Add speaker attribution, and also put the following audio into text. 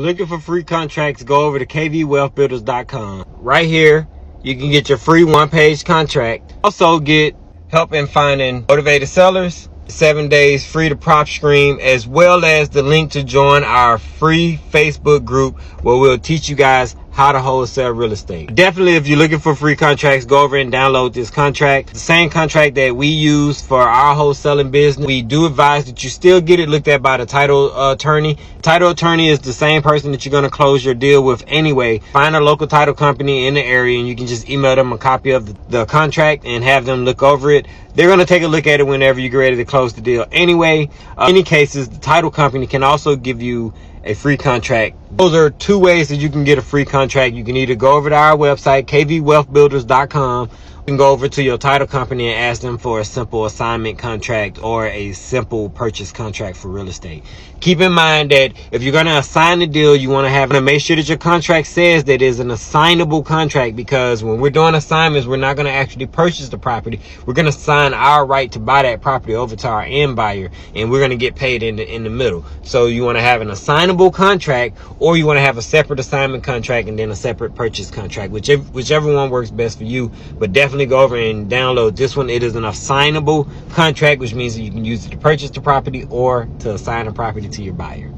Speaker 1: Looking for free contracts, go over to kvwealthbuilders.com. Right here, you can get your free one-page contract. Also get help in finding motivated sellers, 7 days free to prop stream, as well as the link to join our free Facebook group where we'll teach you guys how to wholesale real estate. Definitely, if you're looking for free contracts, go over and download this contract. The same contract that we use for our wholesaling business. We do advise that you still get it looked at by the title attorney. Title attorney is the same person that you're going to close your deal with anyway. Find a local title company in the area and you can just email them a copy of the contract and have them look over it. They're going to take a look at it whenever you get ready to close the deal anyway. In any cases, the title company can also give you a free contract. Those are two ways that you can get a free contract. You can either go over to our website, kvwealthbuilders.com. You can go over to your title company and ask them for a simple assignment contract or a simple purchase contract for real estate. Keep in mind that if you're going to assign the deal, you want to make sure that your contract says that it is an assignable contract, because when we're doing assignments, we're not going to actually purchase the property. We're going to sign our right to buy that property over to our end buyer, and we're going to get paid in the middle. So you want to have an assignable contract, or you want to have a separate assignment contract and then a separate purchase contract, whichever one works best for you. But definitely go over and download this one. It is an assignable contract, which means that you can use it to purchase the property or to assign a property to your buyer.